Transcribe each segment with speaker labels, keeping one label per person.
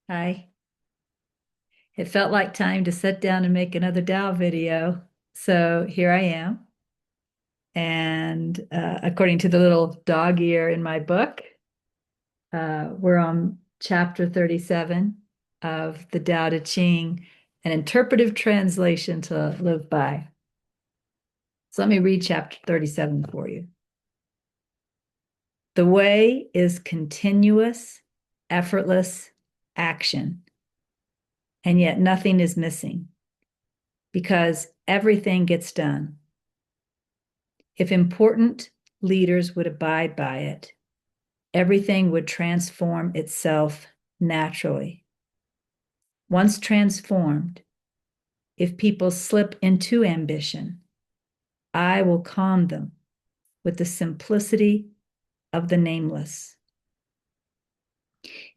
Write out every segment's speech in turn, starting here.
Speaker 1: Hi. It felt like time to sit down and make another Tao video. So here I am. And according to the little dog ear in my book, we're on chapter 37 of the Tao Te Ching, an interpretive translation to live by. So let me read chapter 37 for you. The way is continuous, effortless action, and yet nothing is missing because everything gets done. If important leaders would abide by it, everything would transform itself naturally. Once transformed, if people slip into ambition, I will calm them with the simplicity of the nameless.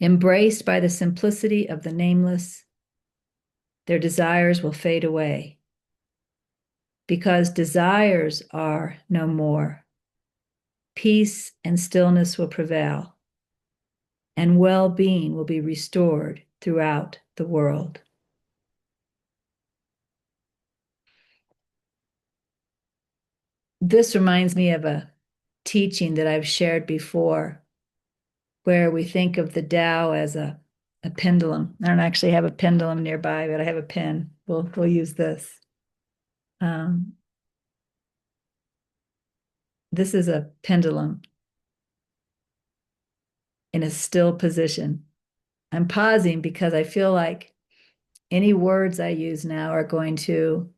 Speaker 1: Embraced by the simplicity of the nameless, their desires will fade away. Because desires are no more, peace and stillness will prevail, and well-being will be restored throughout the world. This reminds me of a teaching that I've shared before, where we think of the Tao as a pendulum. I don't actually have a pendulum nearby, but I have a pen. We'll use this. Um, this is a pendulum in a still position. I'm pausing because I feel like any words I use now are going to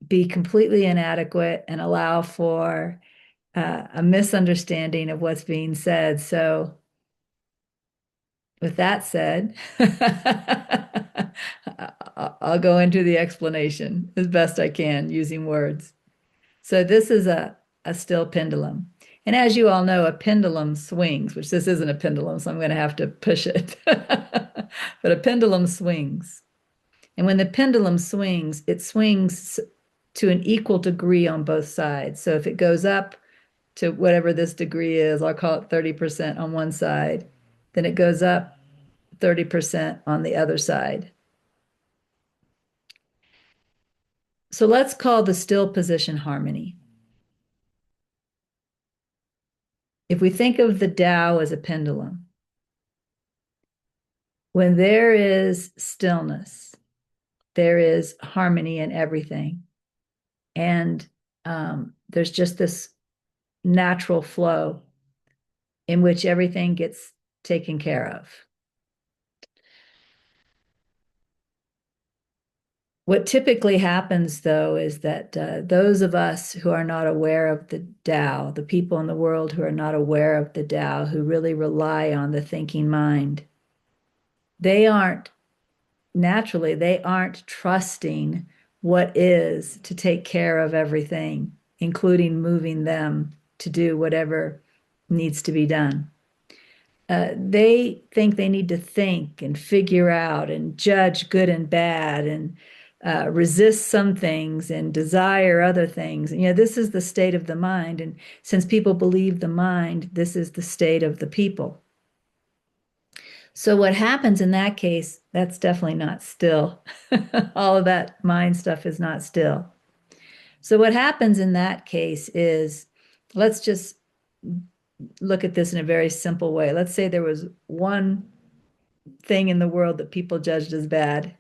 Speaker 1: be completely inadequate and allow for a misunderstanding of what's being said. So, with that said, I'll go into the explanation as best I can using words. So, this is a still pendulum. And as you all know, a pendulum swings, which this isn't a pendulum, so I'm going to have to push it. But a pendulum swings. And when the pendulum swings, it swings to an equal degree on both sides. So if it goes up to whatever this degree is, I'll call it 30% on one side, then it goes up 30% on the other side. So let's call the still position harmony. If we think of the Tao as a pendulum, when there is stillness, there is harmony in everything. And there's just this natural flow in which everything gets taken care of. What typically happens, though, is that those of us who are not aware of the Tao, the people in the world who are not aware of the Tao, who really rely on the thinking mind, they aren't they aren't trusting what is to take care of everything, including moving them to do whatever needs to be done. They think they need to think and figure out and judge good and bad and resist some things and desire other things. You know, this is the state of the mind. And since people believe the mind, this is the state of the people. So what happens in that case, that's definitely not still. All of that mind stuff is not still. So what happens in that case is, let's just look at this in a very simple way. Let's say there was one thing in the world that people judged as bad.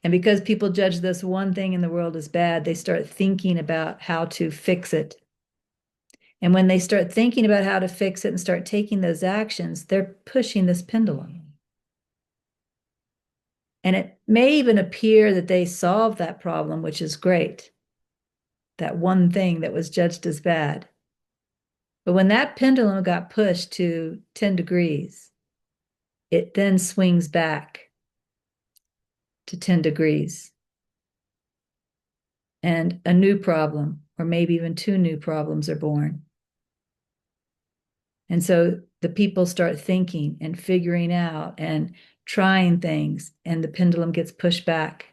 Speaker 1: And because people judge this one thing in the world as bad, they start thinking about how to fix it. And when they start thinking about how to fix it and start taking those actions, they're pushing this pendulum. And it may even appear that they solved that problem, which is great, that one thing that was judged as bad. But when that pendulum got pushed to 10 degrees, it then swings back to 10 degrees. And a new problem, or maybe even two new problems, are born. And so the people start thinking and figuring out and trying things, and the pendulum gets pushed back.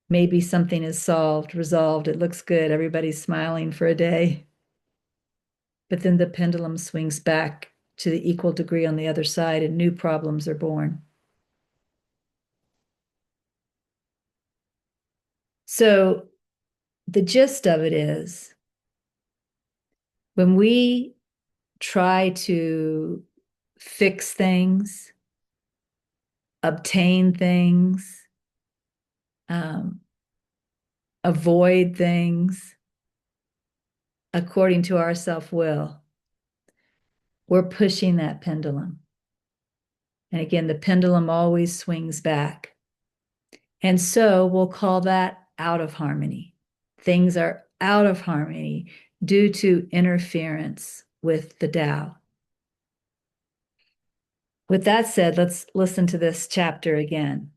Speaker 1: Maybe something is solved, resolved, it looks good, everybody's smiling for a day. But then the pendulum swings back to the equal degree on the other side, and new problems are born. So the gist of it is when we try to fix things, obtain things, um, avoid things according to our self-will, we're pushing that pendulum. And again, the pendulum always swings back. And so we'll call that out of harmony. Things are out of harmony due to interference with the Tao. With that said, let's listen to this chapter again.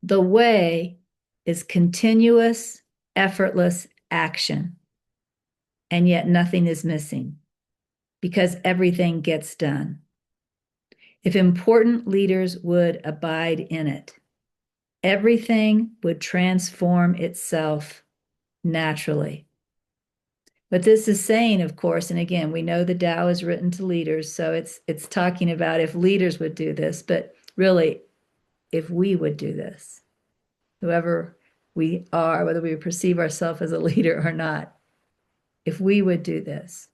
Speaker 1: The way is continuous, effortless action, and yet nothing is missing because everything gets done. If important leaders would abide in it, everything would transform itself naturally. But this is saying, of course, and again, we know the Tao is written to leaders, so it's talking about if leaders would do this, but really, if we would do this, whoever we are, whether we perceive ourselves as a leader or not, if we would do this,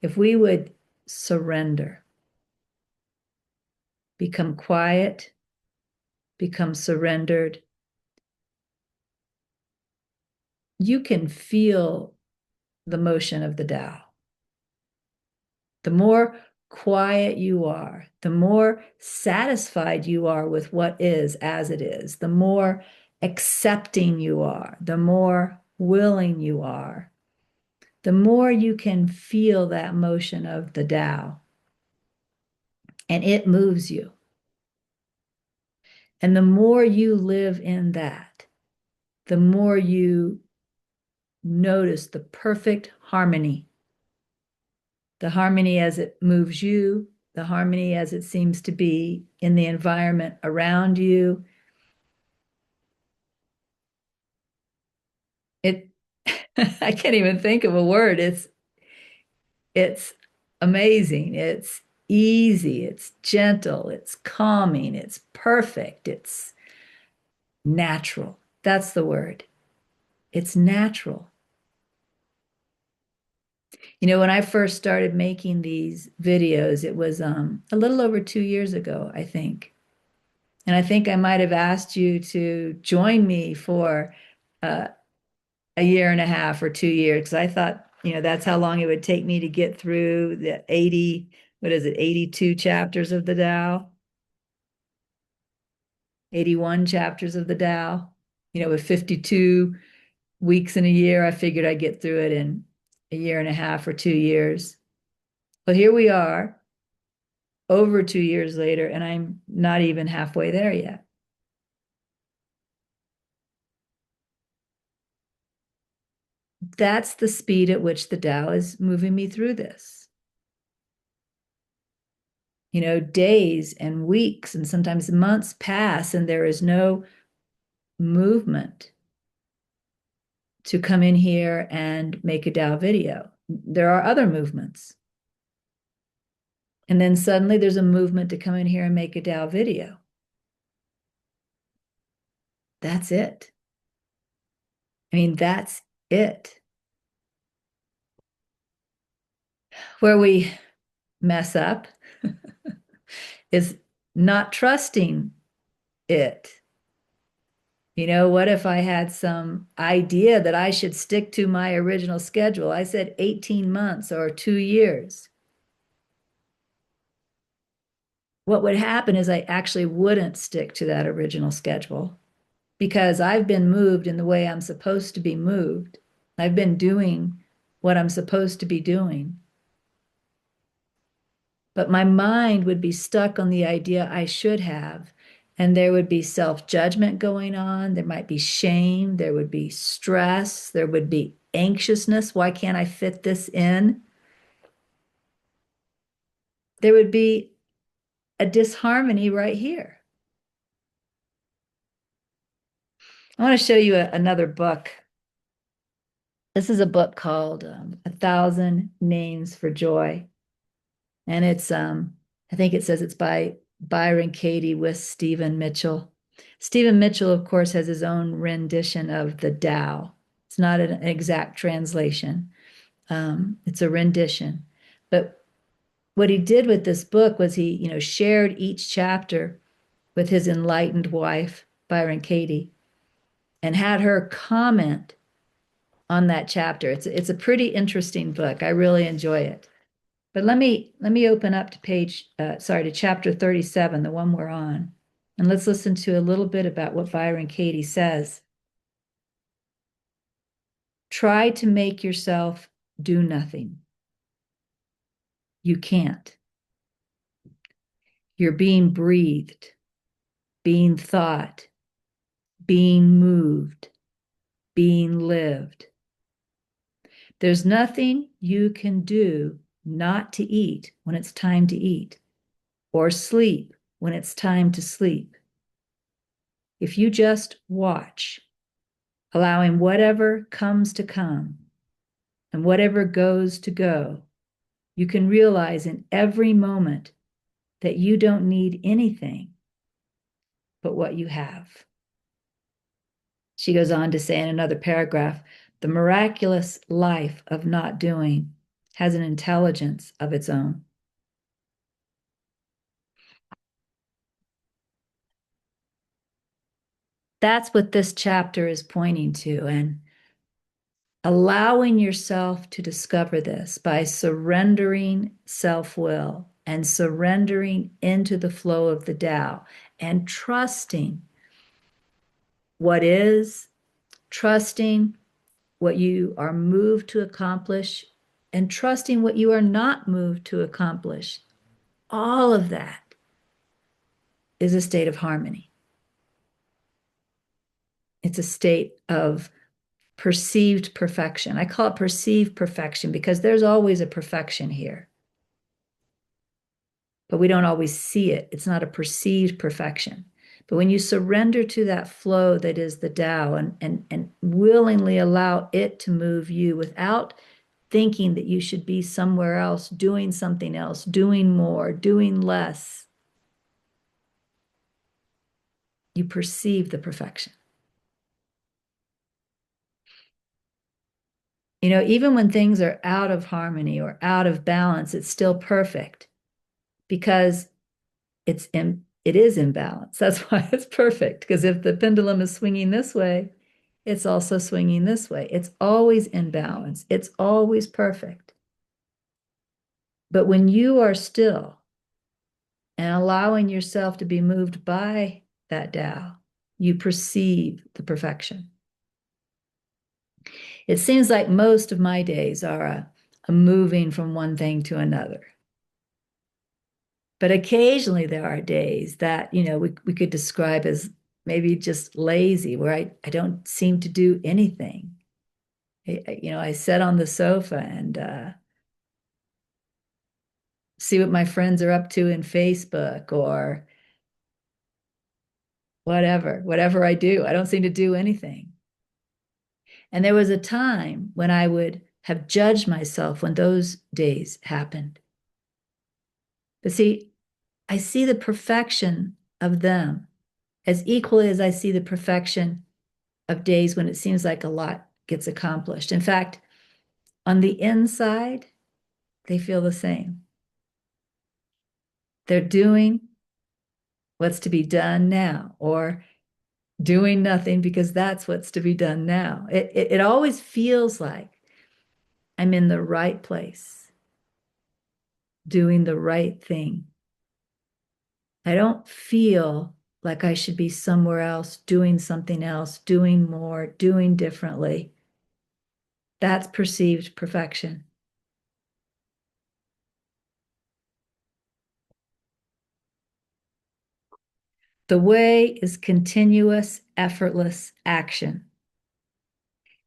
Speaker 1: if we would surrender, become quiet, become surrendered, you can feel the motion of the Tao. The more quiet you are, the more satisfied you are with what is as it is, the more accepting you are, the more willing you are, the more you can feel that motion of the Tao, and it moves you. And the more you live in that, the more you notice the perfect harmony. The harmony as it moves you, the harmony as it seems to be in the environment around you. It, I can't even think of a word. It's amazing. It's easy. It's gentle. It's calming. It's perfect. It's natural. That's the word. It's natural. You know, when I first started making these videos, it was a little over 2 years ago, I think. And I think I might have asked you to join me for uh, a year and a half or 2 years, because I thought, that's how long it would take me to get through the 80, what is it, 82 chapters of the Tao, 81 chapters of the Tao. With 52 weeks in a year, I figured I'd get through it in a year and a half or 2 years. But here we are, over 2 years later, and I'm not even halfway there yet. That's the speed at which the Tao is moving me through this. Days and weeks and sometimes months pass, and there is no movement to come in here and make a Tao video. There are other movements. And then suddenly there's a movement to come in here and make a Tao video. That's it. I mean, that's it. Where we mess up is not trusting it. What if I had some idea that I should stick to my original schedule? I said 18 months or 2 years. What would happen is I actually wouldn't stick to that original schedule because I've been moved in the way I'm supposed to be moved. I've been doing what I'm supposed to be doing. But my mind would be stuck on the idea I should have. And there would be self-judgment going on. There might be shame. There would be stress. There would be anxiousness. Why can't I fit this in? There would be a disharmony right here. I want to show you another book. This is a book called A Thousand Names for Joy. And it's I think it says it's by Byron Katie with Stephen Mitchell. Stephen Mitchell, of course, has his own rendition of the Tao. It's not an exact translation. It's a rendition. But what he did with this book was he, shared each chapter with his enlightened wife, Byron Katie, and had her comment on that chapter. It's a pretty interesting book. I really enjoy it. But let me open up to to chapter 37, the one we're on, and let's listen to a little bit about what Byron Katie says. Try to make yourself do nothing. You can't. You're being breathed, being thought, being moved, being lived. There's nothing you can do not to eat when it's time to eat, or sleep when it's time to sleep. If you just watch, allowing whatever comes to come and whatever goes to go, you can realize in every moment that you don't need anything but what you have. She goes on to say in another paragraph, the miraculous life of not doing has an intelligence of its own. That's what this chapter is pointing to. And allowing yourself to discover this by surrendering self will and surrendering into the flow of the Tao and trusting what is, trusting what you are moved to accomplish, and trusting what you are not moved to accomplish. All of that is a state of harmony. It's a state of perceived perfection. I call it perceived perfection because there's always a perfection here, but we don't always see it. It's not a perceived perfection. But when you surrender to that flow that is the Tao and willingly allow it to move you without thinking that you should be somewhere else, doing something else, doing more, doing less, you perceive the perfection. Even when things are out of harmony or out of balance, it's still perfect because it is imbalanced. That's why it's perfect. Because if the pendulum is swinging this way, it's also swinging this way. It's always in balance. It's always perfect. But when you are still and allowing yourself to be moved by that Tao, you perceive the perfection. It seems like most of my days are a moving from one thing to another. But occasionally there are days that, we could describe as maybe just lazy, where I don't seem to do anything. I sit on the sofa and see what my friends are up to in Facebook or whatever I do. I don't seem to do anything. And there was a time when I would have judged myself when those days happened. But see, I see the perfection of them as equally as I see the perfection of days when it seems like a lot gets accomplished. In fact, on the inside, they feel the same. They're doing what's to be done now, or doing nothing because that's what's to be done now. It always feels like I'm in the right place, doing the right thing. I don't feel like I should be somewhere else, doing something else, doing more, doing differently. That's perceived perfection. The way is continuous, effortless action,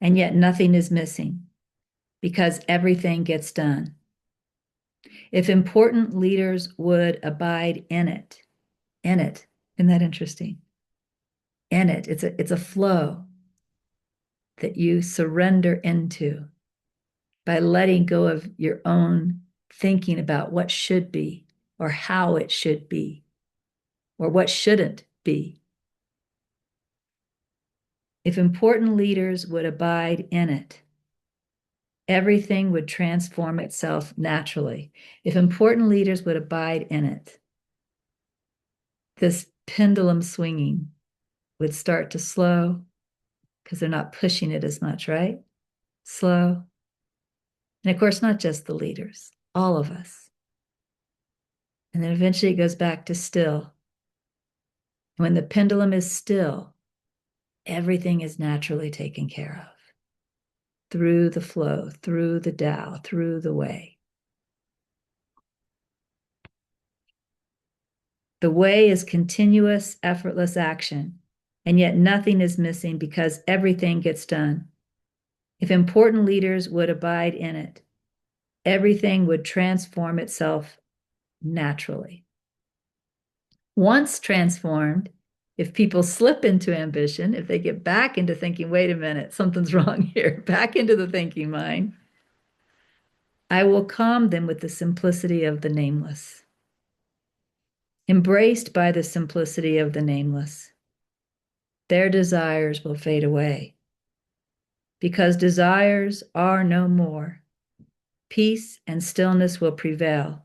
Speaker 1: and yet nothing is missing because everything gets done. If important leaders would abide in it, isn't that interesting? In it, it's a flow that you surrender into by letting go of your own thinking about what should be or how it should be or what shouldn't be. If important leaders would abide in it, everything would transform itself naturally. If important leaders would abide in it, this pendulum swinging would start to slow because they're not pushing it as much, right? Slow. And of course, not just the leaders, all of us. And then eventually it goes back to still. When the pendulum is still, everything is naturally taken care of through the flow, through the Tao, through the way. The way is continuous, effortless action, and yet nothing is missing because everything gets done. If important leaders would abide in it, everything would transform itself naturally. Once transformed, if people slip into ambition, if they get back into thinking, wait a minute, something's wrong here, back into the thinking mind, I will calm them with the simplicity of the nameless. Embraced by the simplicity of the nameless, their desires will fade away. Because desires are no more, peace and stillness will prevail,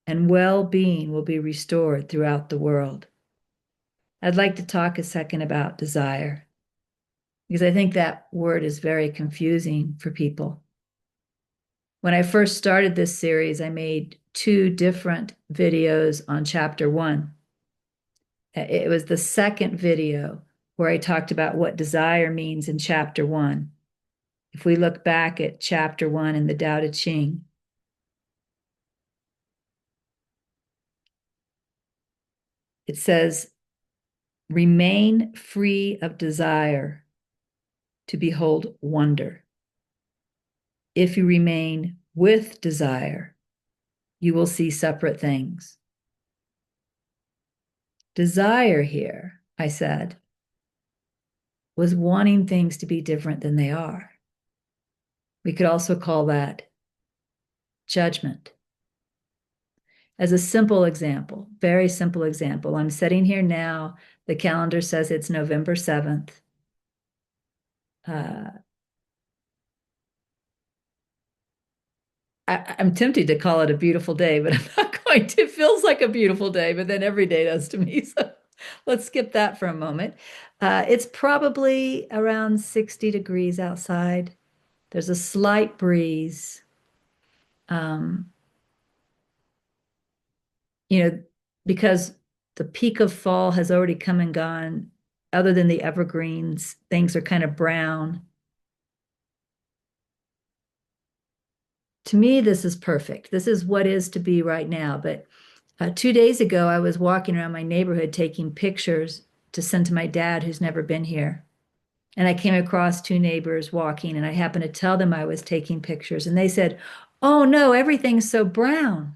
Speaker 1: and well-being will be restored throughout the world. I'd like to talk a second about desire, because I think that word is very confusing for people. When I first started this series, I made 2 different videos on chapter 1. It was the second video where I talked about what desire means in chapter 1. If we look back at chapter 1 in the Tao Te Ching, it says, remain free of desire to behold wonder. If you remain with desire, you will see separate things. Desire here, I said, was wanting things to be different than they are. We could also call that judgment. As a simple example, very simple example, I'm sitting here now. The calendar says it's November 7th. I'm tempted to call it a beautiful day, but I'm not going to. It feels like a beautiful day, but then every day does to me. So let's skip that for a moment. It's probably around 60 degrees outside. There's a slight breeze. Um, you know, because the peak of fall has already come and gone, other than the evergreens, things are kind of brown. To me, this is perfect. This is what is to be right now. But 2 days ago, I was walking around my neighborhood taking pictures to send to my dad, who's never been here. And I came across 2 neighbors walking, and I happened to tell them I was taking pictures. And they said, oh no, everything's so brown.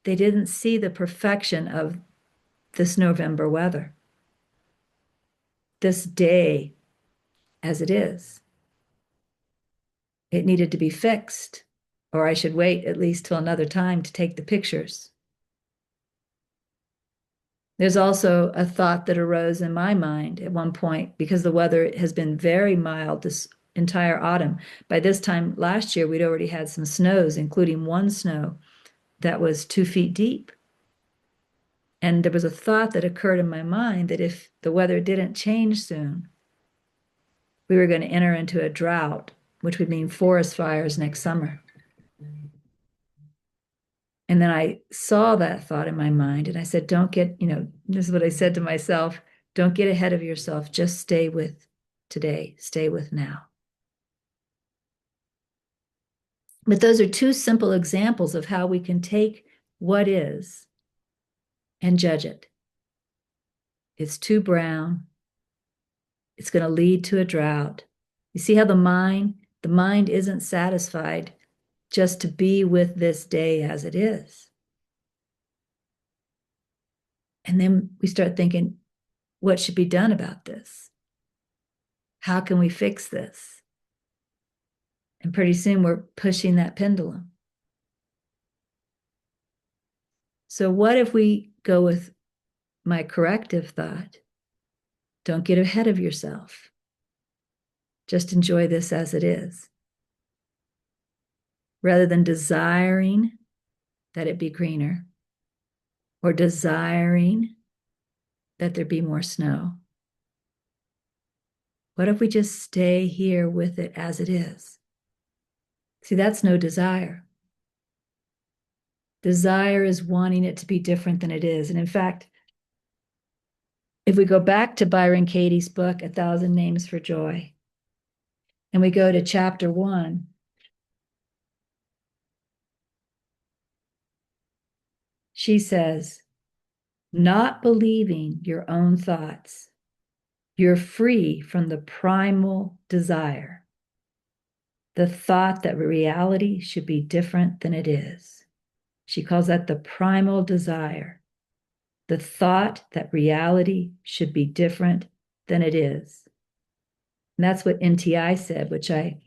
Speaker 1: They didn't see the perfection of this November weather, this day as it is. It needed to be fixed, or I should wait at least till another time to take the pictures. There's also a thought that arose in my mind at one point, because the weather has been very mild this entire autumn. By this time last year, we'd already had some snows, including one snow that was 2 feet deep. And there was a thought that occurred in my mind that if the weather didn't change soon, we were going to enter into a drought, which would mean forest fires next summer. And then I saw that thought in my mind, and I said, don't get, this is what I said to myself, don't get ahead of yourself. Just stay with today, stay with now. But those are 2 simple examples of how we can take what is and judge it. It's too brown. It's going to lead to a drought. You see how the mind isn't satisfied just to be with this day as it is. And then we start thinking, what should be done about this? How can we fix this? And pretty soon we're pushing that pendulum. So, what if we go with my corrective thought? Don't get ahead of yourself. Just enjoy this as it is. Rather than desiring that it be greener or desiring that there be more snow, what if we just stay here with it as it is? See, that's no desire. Desire is wanting it to be different than it is. And in fact, if we go back to Byron Katie's book, A Thousand Names for Joy, and we go to chapter 1, she says, not believing your own thoughts, you're free from the primal desire, the thought that reality should be different than it is. She calls that the primal desire, the thought that reality should be different than it is. And that's what NTI said, which I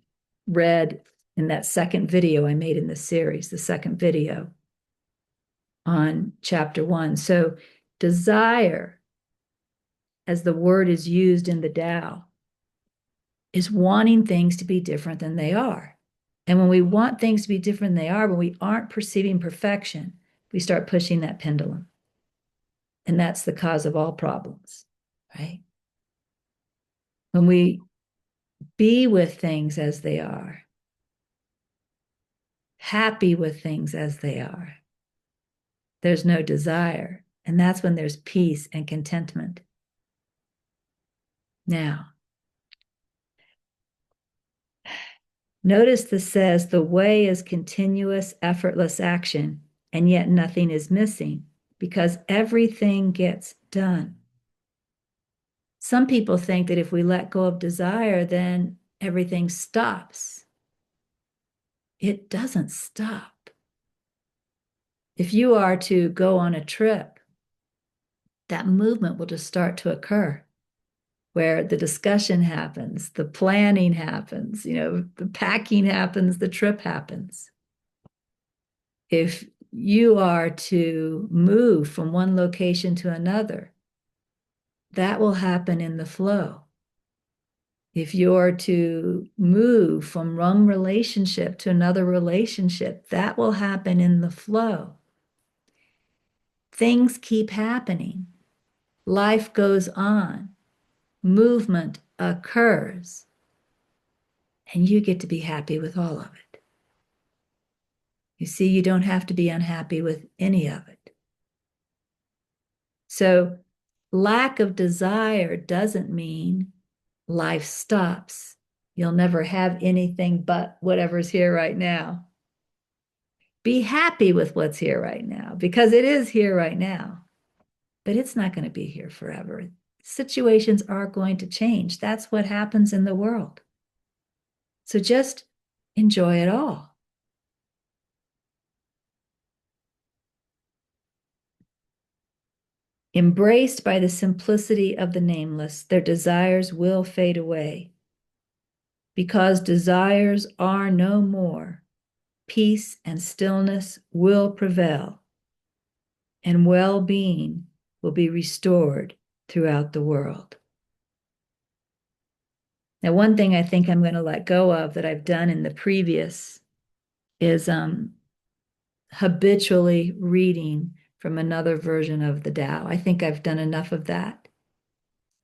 Speaker 1: read in that second video I made in the series, the second video on chapter 1. So desire, as the word is used in the Tao, is wanting things to be different than they are. And when we want things to be different than they are, when we aren't perceiving perfection, we start pushing that pendulum. And that's the cause of all problems, right? When we be with things as they are, happy with things as they are, there's no desire. And that's when there's peace and contentment. Now, notice this says the way is continuous, effortless action, and yet nothing is missing because everything gets done. Some people think that if we let go of desire, then everything stops. It doesn't stop. If you are to go on a trip, that movement will just start to occur where the discussion happens, the planning happens, the packing happens, the trip happens. If you are to move from one location to another, that will happen in the flow. If you're to move from one relationship to another relationship, that will happen in the flow. Things keep happening. Life goes on. Movement occurs. And you get to be happy with all of it. You see, you don't have to be unhappy with any of it. So, lack of desire doesn't mean life stops. You'll never have anything but whatever's here right now. Be happy with what's here right now because it is here right now, but it's not going to be here forever. Situations are going to change. That's what happens in the world. So just enjoy it all. Embraced by the simplicity of the nameless, their desires will fade away. Because desires are no more, peace and stillness will prevail, and well-being will be restored throughout the world. Now, one thing I think I'm going to let go of that I've done in the previous is habitually reading from another version of the Tao. I think I've done enough of that.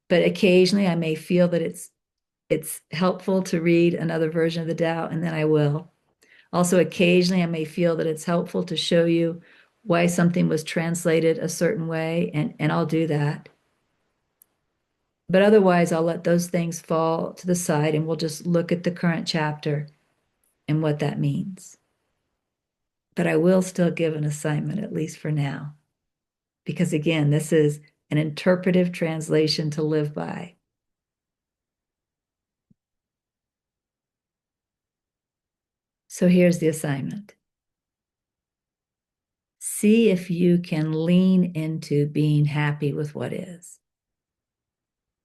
Speaker 1: But occasionally I may feel that it's helpful to read another version of the Tao, and then I will. Also, occasionally I may feel that it's helpful to show you why something was translated a certain way, and I'll do that. But otherwise, I'll let those things fall to the side and we'll just look at the current chapter and what that means. But I will still give an assignment, at least for now, because again, this is an interpretive translation to live by. So here's the assignment. See if you can lean into being happy with what is.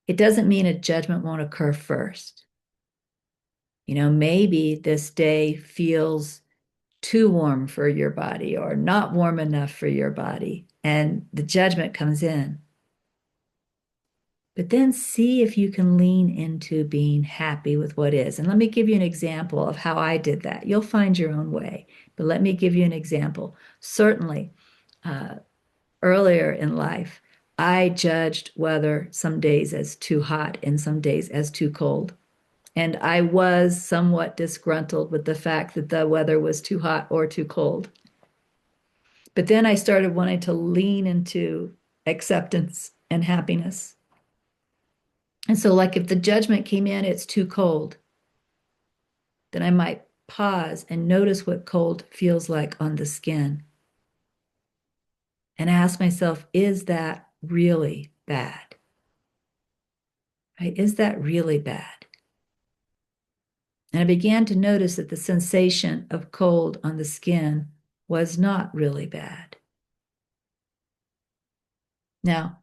Speaker 1: It doesn't mean a judgment won't occur first. Maybe this day feels too warm for your body or not warm enough for your body, and the judgment comes in. But then see if you can lean into being happy with what is. And let me give you an example of how I did that. You'll find your own way, but let me give you an example. Certainly, uh, earlier in life, I judged weather some days as too hot and some days as too cold. And I was somewhat disgruntled with the fact that the weather was too hot or too cold. But then I started wanting to lean into acceptance and happiness. And so, like if the judgment came in, it's too cold, then I might pause and notice what cold feels like on the skin and ask myself, is that really bad? Right? Is that really bad? And I began to notice that the sensation of cold on the skin was not really bad. Now,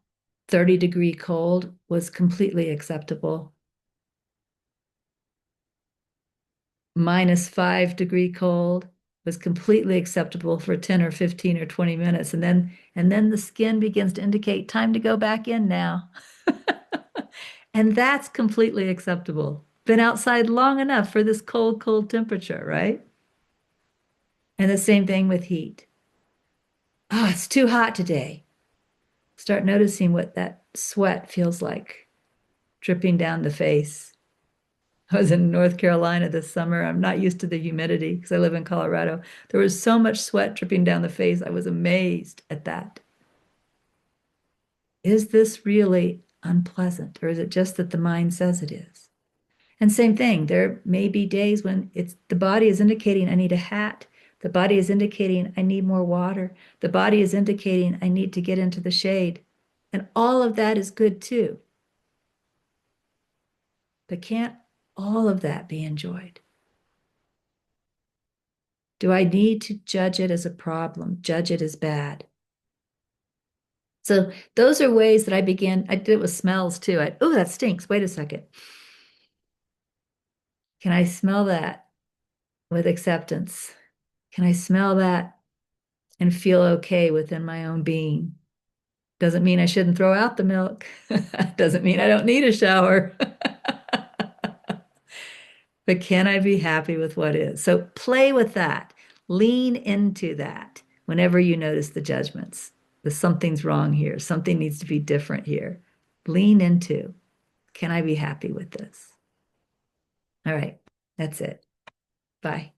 Speaker 1: 30-degree cold was completely acceptable. -5-degree cold was completely acceptable for 10 or 15 or 20 minutes. And then the skin begins to indicate time to go back in now. And that's completely acceptable. Been outside long enough for this cold, cold temperature, right? And the same thing with heat. Oh, it's too hot today. Start noticing what that sweat feels like dripping down the face. I was in North Carolina this summer. I'm not used to the humidity because I live in Colorado. There was so much sweat dripping down the face. I was amazed at that. Is this really unpleasant, or is it just that the mind says it is? And same thing, there may be days when it's the body is indicating I need a hat. The body is indicating I need more water. The body is indicating I need to get into the shade. And all of that is good too. But can't all of that be enjoyed? Do I need to judge it as a problem, judge it as bad? So those are ways that I did it with smells too. Oh, that stinks. Wait a second. Can I smell that with acceptance? Can I smell that and feel okay within my own being? Doesn't mean I shouldn't throw out the milk. Doesn't mean I don't need a shower. But can I be happy with what is? So play with that. Lean into that whenever you notice the judgments. The something's wrong here. Something needs to be different here. Lean into, can I be happy with this? All right, that's it. Bye.